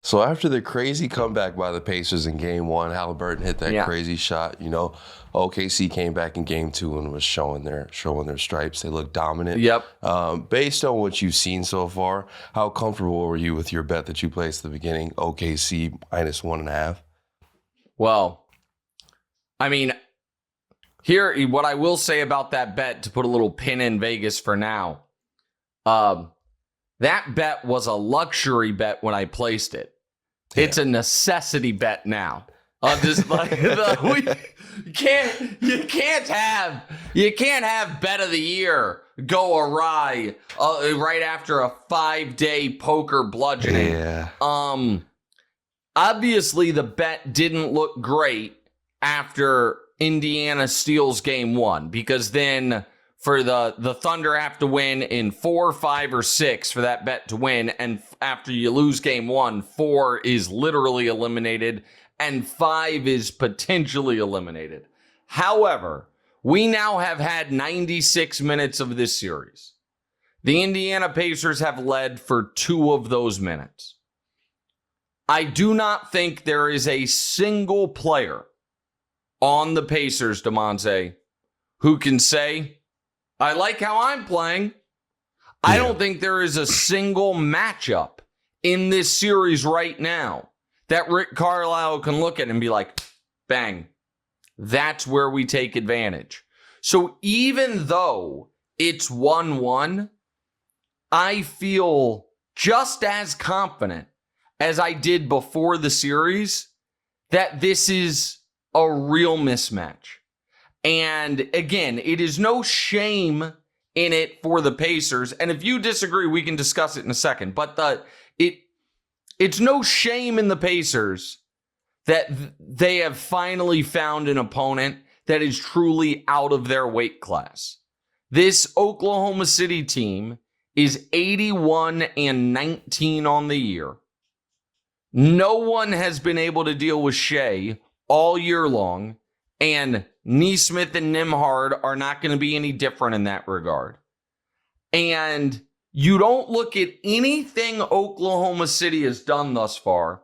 So after the crazy comeback by the Pacers in Game 1, Haliburton hit that Yeah. crazy shot. OKC came back in Game 2 and was showing their stripes. They looked dominant. Yep. Based on what you've seen so far, how comfortable were you with your bet that you placed at the beginning? OKC minus 1.5. Well, I mean, here, what I will say about that bet, to put a little pin in Vegas for now, that bet was a luxury bet when I placed it. Yeah. It's a necessity bet now. Just like you can't have bet of the year go awry right after a 5-day poker bludgeoning. Yeah. Obviously the bet didn't look great after Indiana steals Game 1, because then for the Thunder have to win in 4, 5, or 6 for that bet to win. And after you lose Game 1, 4 is literally eliminated and 5 is potentially eliminated. However, we now have had 96 minutes of this series. The Indiana Pacers have led for 2 of those minutes. I do not think there is a single player on the Pacers, DeMonte, who can say, I like how I'm playing. I don't think there is a single matchup in this series right now that Rick Carlisle can look at and be like, bang, that's where we take advantage. So even though it's 1-1, I feel just as confident as I did before the series that this is a real mismatch. And again, it is no shame in it for the Pacers. And if you disagree, we can discuss it in a second. But it's no shame in the Pacers that they have finally found an opponent that is truly out of their weight class. This Oklahoma City team is 81-19 on the year. No one has been able to deal with Shai all year long, and Nesmith and Nembhard are not going to be any different in that regard. And you don't look at anything Oklahoma City has done thus far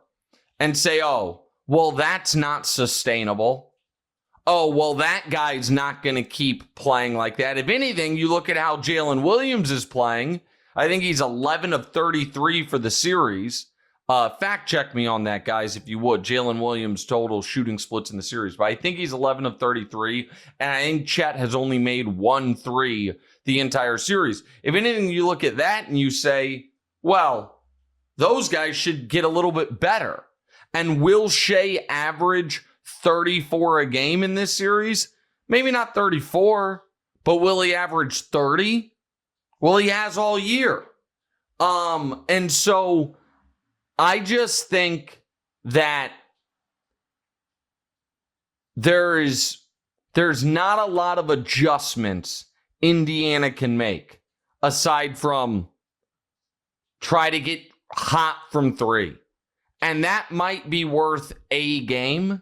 and say, oh, well, that's not sustainable. Oh, well, that guy's not going to keep playing like that. If anything, you look at how Jalen Williams is playing. I think he's 11 of 33 for the series. Fact check me on that, guys, if you would. Jalen Williams' total shooting splits in the series. But I think he's 11 of 33, and I think Chet has only made 1 3 the entire series. If anything, you look at that and you say, well, those guys should get a little bit better. And will Shai average 34 a game in this series? Maybe not 34, but will he average 30? Well, he has all year. And so I just think that there's not a lot of adjustments Indiana can make aside from try to get hot from 3. And that might be worth a game,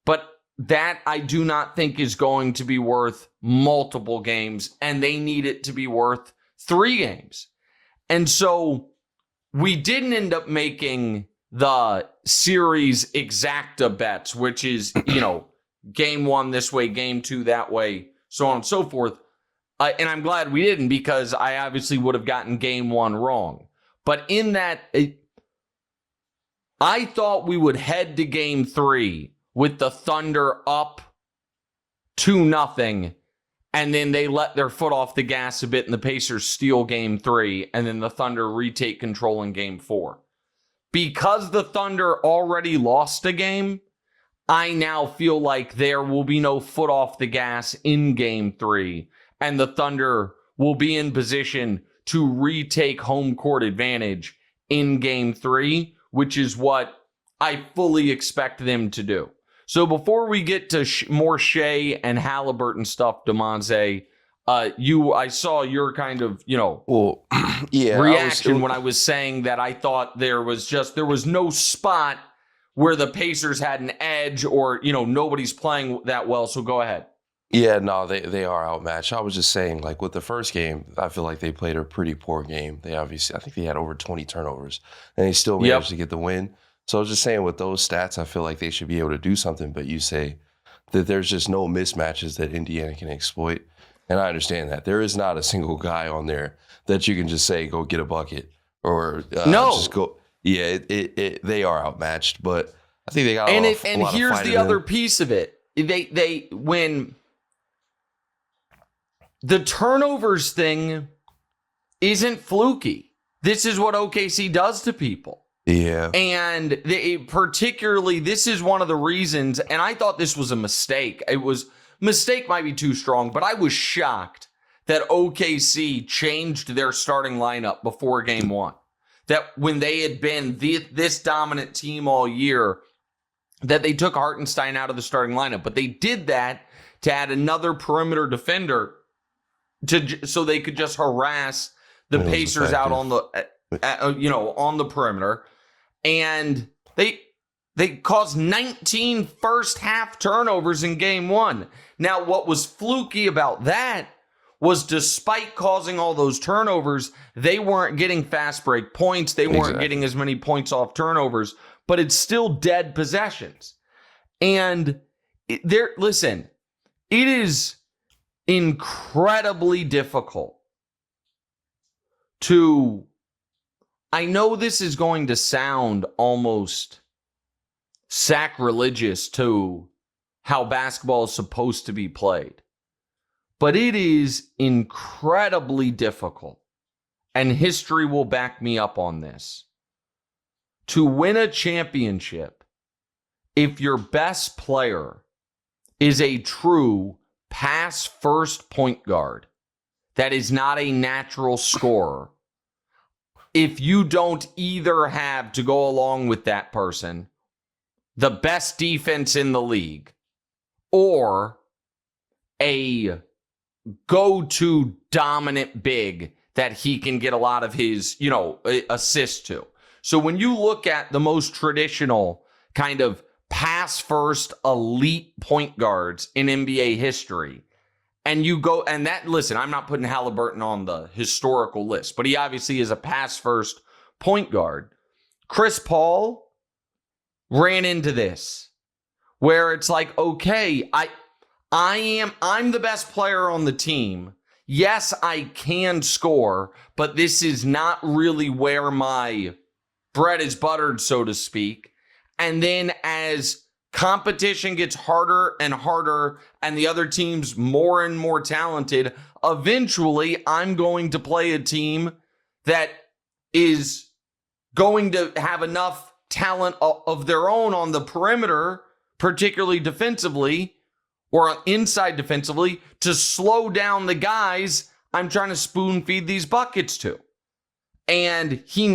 but that I do not think is going to be worth multiple games, and they need it to be worth 3 games. And so we didn't end up making the series exacta bets, which is, game 1 this way, game 2 that way, so on and so forth. And I'm glad we didn't, because I obviously would have gotten game 1 wrong. But in that, I thought we would head to game 3 with the Thunder up 2-0, and then they let their foot off the gas a bit and the Pacers steal game 3, and then the Thunder retake control in game 4. Because the Thunder already lost a game, I now feel like there will be no foot off the gas in game 3, and the Thunder will be in position to retake home court advantage in game 3, which is what I fully expect them to do. So before we get to more Shai and Haliburton stuff, DeMonte, I saw your kind of, reaction when I was saying that I thought there was no spot where the Pacers had an edge, or, nobody's playing that well. So go ahead. Yeah, no, they are outmatched. I was just saying, like with the first game, I feel like they played a pretty poor game. They obviously, I think they had over 20 turnovers, and they still managed Yep. to get the win. So I was just saying, with those stats, I feel like they should be able to do something. But you say that there's just no mismatches that Indiana can exploit, and I understand that there is not a single guy on there that you can just say go get a bucket or just No. go. Yeah, they are outmatched, but I think they got And a lot of here's fight the in other them. piece of it. They when the turnovers thing isn't fluky. This is what OKC does to people. Yeah, And particularly, this is one of the reasons, and I thought this was a mistake. Mistake might be too strong, but I was shocked that OKC changed their starting lineup before game one. That when they had been this dominant team all year, that they took Hartenstein out of the starting lineup. But they did that to add another perimeter defender so they could just harass the Pacers out on the on the perimeter. And they caused 19 first half turnovers in game one. Now, what was fluky about that was despite causing all those turnovers, they weren't getting fast break points. They weren't getting as many points off turnovers, but it's still dead possessions. And listen, it is incredibly difficult to, I know this is going to sound almost sacrilegious to how basketball is supposed to be played, but it is incredibly difficult, and history will back me up on this, to win a championship if your best player is a true pass-first point guard that is not a natural scorer. If you don't either have, to go along with that person, the best defense in the league or a go-to dominant big that he can get a lot of his, assists to. So when you look at the most traditional kind of pass-first elite point guards in NBA history, and you go, and that, listen, I'm not putting Haliburton on the historical list, but he obviously is a pass-first point guard. Chris Paul ran into this, where it's like, okay, I'm the best player on the team. Yes, I can score, but this is not really where my bread is buttered, so to speak. And then as competition gets harder and harder and the other team's more and more talented, eventually I'm going to play a team that is going to have enough talent of their own on the perimeter, particularly defensively or inside defensively, to slow down the guys I'm trying to spoon feed these buckets to. And he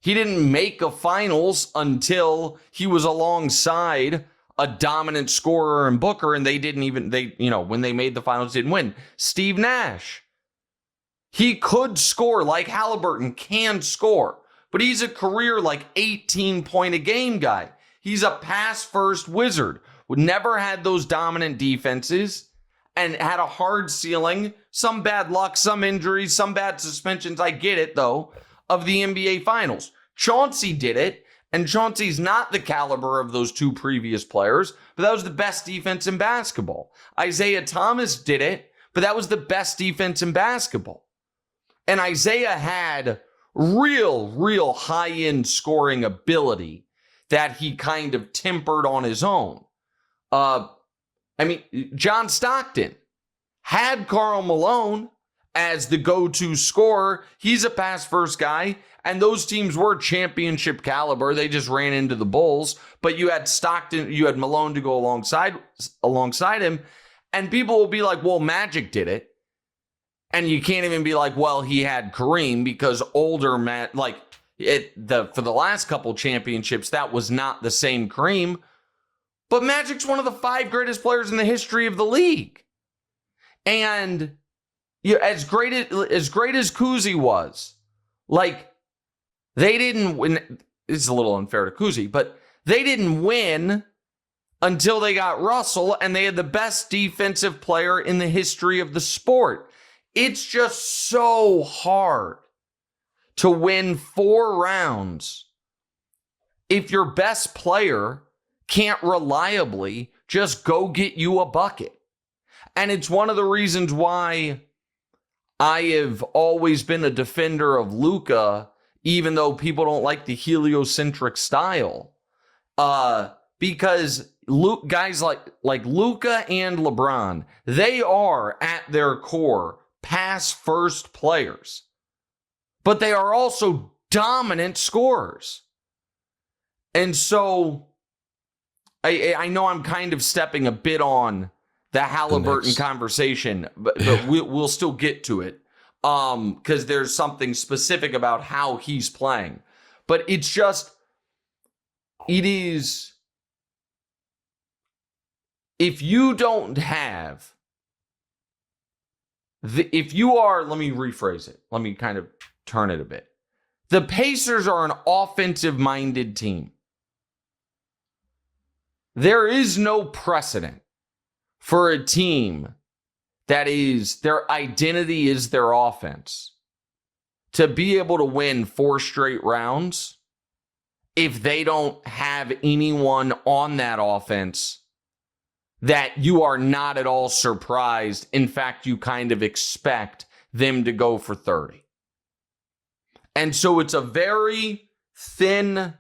didn't make a finals until he was alongside a dominant scorer in Booker, and when they made the finals, didn't win. Steve Nash, he could score like Haliburton can score, but he's a career 18-point-a-game guy. He's a pass-first wizard. Never had those dominant defenses and had a hard ceiling. Some bad luck, some injuries, some bad suspensions. I get it, though, of the NBA Finals. Chauncey did it, and Chauncey's not the caliber of those two previous players, but that was the best defense in basketball. Isaiah Thomas did it, but that was the best defense in basketball. And Isaiah had real high-end scoring ability that he kind of tempered on his own. John Stockton had Karl Malone as the go-to scorer. He's a pass-first guy, and those teams were championship caliber. They just ran into the Bulls, but you had Stockton, you had Malone to go alongside him, and people will be like, well, Magic did it. And you can't even be like, well, he had Kareem, because older for the last couple championships, that was not the same Kareem. But Magic's one of the 5 greatest players in the history of the league. And as great as Kuzi was, they didn't win. It's a little unfair to Kuzi, but they didn't win until they got Russell, and they had the best defensive player in the history of the sport. It's just so hard to win 4 rounds if your best player can't reliably just go get you a bucket. And it's one of the reasons why I have always been a defender of Luka, even though people don't like the heliocentric style. Because guys like Luka and LeBron, they are at their core pass first players, but they are also dominant scorers. And so I know I'm kind of stepping a bit on the Haliburton conversation, but we'll still get to it because there's something specific about how he's playing. But it is, if you don't have, if you are, let me rephrase it. Let me kind of turn it a bit. The Pacers are an offensive-minded team. There is no precedent for a team that is, their identity is their offense, to be able to win 4 straight rounds if they don't have anyone on that offense that you are not at all surprised. In fact, you kind of expect them to go for 30. And so it's a very thin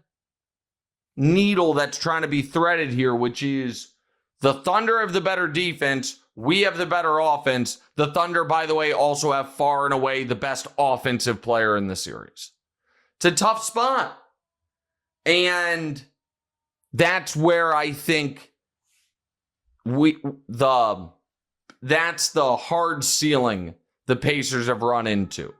needle that's trying to be threaded here, which is the Thunder have the better defense. We have the better offense. The Thunder, by the way, also have far and away the best offensive player in the series. It's a tough spot. And that's where I think that's the hard ceiling the Pacers have run into.